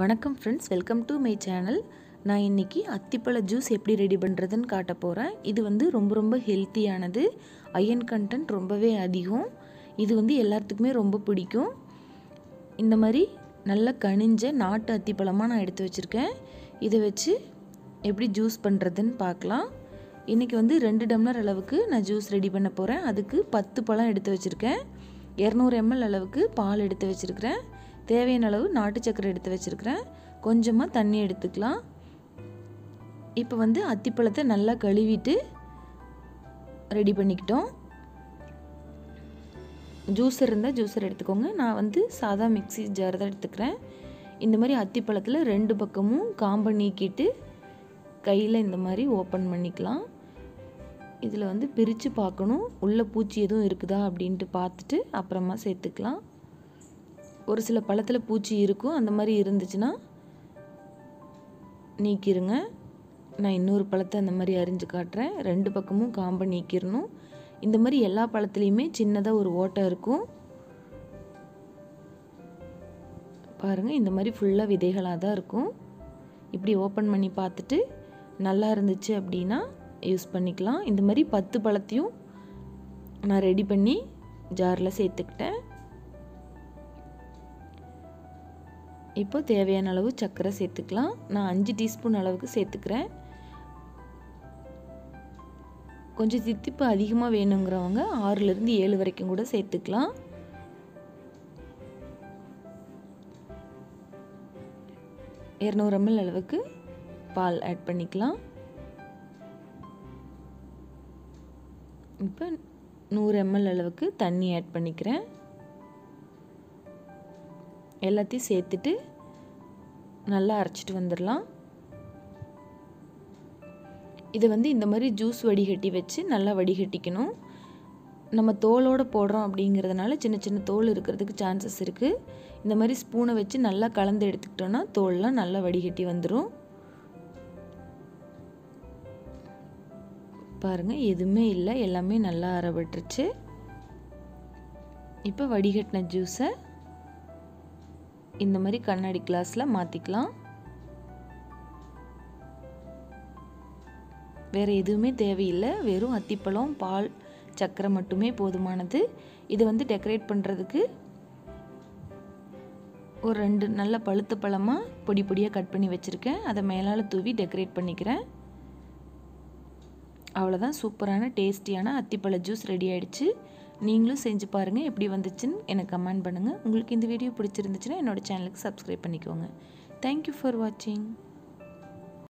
வணக்கம் friends, welcome to my channel. நான் இன்றைக்கி அத்திப்பழ ஜூஸ் எப்படி ரெடி பண்ணுறதுன்னு காட்ட போகிறேன். இது ரொம்ப ஹெல்த்தியானது. அயன் கண்டென்ட் ரொம்பவே அதிகம். இது எல்லாத்துக்குமே ரொம்ப பிடிக்கும். இந்த மாதிரி நல்லா கனிஞ்ச நாட்டு அத்திப்பழமாக நான் எடுத்து வச்சுருக்கேன். இதை வச்சு எப்படி ஜூஸ் பண்ணுறதுன்னு பார்க்கலாம். இன்றைக்கி 2 டம்ளர் அளவுக்கு நான் ஜூஸ் ரெடி பண்ண போகிறேன். அதுக்கு 10 பழம் எடுத்து வச்சுருக்கேன். 200 ml அளவுக்கு பால் எடுத்து வச்சுருக்கிறேன். தேவையான அளவு நாட்டு சக்கரை எடுத்து வச்சுருக்கிறேன். கொஞ்சமாக தண்ணி எடுத்துக்கலாம். இப்போ அத்திப்பழத்தை நல்லா கழுவிட்டு ரெடி பண்ணிக்கிட்டோம். ஜூஸர் இருந்தால் ஜூஸர் எடுத்துக்கோங்க. நான் சாதா மிக்ஸி ஜார் தான் எடுத்துக்கிறேன். இந்த மாதிரி அத்திப்பழத்தில் 2 பக்கமும் காம்பை நீக்கிட்டு கையில் இந்த மாதிரி ஓப்பன் பண்ணிக்கலாம். இதில் பிரித்து பார்க்கணும், உள்ளே பூச்சி எதுவும் இருக்குதா அப்படின்ட்டு பார்த்துட்டு அப்புறமா சேர்த்துக்கலாம். ஒரு சில பழத்தில் பூச்சி இருக்கும், அந்த மாதிரி இருந்துச்சுன்னா நீக்கிருங்க. நான் இன்னொரு பழத்தை அந்த மாதிரி அரிஞ்சு காட்டுறேன். 2 பக்கமும் காம்பை நீக்கிடணும். இந்த மாதிரி எல்லா பழத்துலேயுமே சின்னதாக ஒரு ஓட்டை இருக்கும் பாருங்கள். இந்த மாதிரி ஃபுல்லாக விதைகளாக தான் இருக்கும். இப்படி ஓப்பன் பண்ணி பார்த்துட்டு நல்லா இருந்துச்சு அப்படின்னா யூஸ் பண்ணிக்கலாம். இந்த மாதிரி 10 பழத்தையும் நான் ரெடி பண்ணி ஜாரில் சேர்த்துக்கிட்டேன். இப்போ தேவையான அளவு சர்க்கரை சேர்த்துக்கலாம். நான் 5 டீஸ்பூன் அளவுக்கு சேர்த்துக்கிறேன். கொஞ்சம் தித்திப்பு அதிகமாக வேணுங்கிறவங்க 6லேருந்து 7 வரைக்கும் கூட சேர்த்துக்கலாம். $200 ml அளவுக்கு பால் ஆட் பண்ணிக்கலாம். இப்போ 100 ml அளவுக்கு தண்ணி ஆட் பண்ணிக்கிறேன். எல்லாத்தையும் சேர்த்துட்டு நல்லா அரைச்சிட்டு வந்துடலாம். இதை இந்த மாதிரி ஜூஸ் வடிகட்டி வச்சு நல்லா வடிகட்டிக்கணும். நம்ம தோலோடு போடுறோம் அப்படிங்கிறதுனால சின்ன சின்ன தோல் இருக்கிறதுக்கு சான்சஸ் இருக்குது. இந்த மாதிரி ஸ்பூனை வச்சு நல்லா கலந்து எடுத்துக்கிட்டோன்னா தோல்லாம் நல்லா வடிகட்டி வந்துடும். பாருங்கள், எதுவுமே இல்லை, எல்லாமே நல்லா அரைபட்டுருச்சு. இப்போ வடிகட்டின ஜூஸை இந்த மாதிரி கண்ணாடி கிளாஸில் மாற்றிக்கலாம். வேறு எதுவுமே தேவையில்லை, வெறும் அத்திப்பழம், பால், சர்க்கரை மட்டுமே போதுமானது. இதை டெக்கரேட் பண்ணுறதுக்கு ஒரு 2 நல்ல பழுத்த பழமாக பொடி பொடியாக கட் பண்ணி வச்சுருக்கேன். அதை மேலால் தூவி டெக்கரேட் பண்ணிக்கிறேன். அவ்வளோதான், சூப்பரான டேஸ்டியான அத்திப்பழ ஜூஸ் ரெடி ஆகிடுச்சு. நீங்களும் செஞ்சு பாருங்கள், எப்படி வந்துச்சுன்னு எனக்கு கமெண்ட் பண்ணுங்கள். உங்களுக்கு இந்த வீடியோ பிடிச்சிருந்துச்சுன்னா என்னோடய சேனலுக்கு சப்ஸ்கிரைப் பண்ணிக்கோங்க. தேங்க்யூ ஃபார் வாட்சிங்.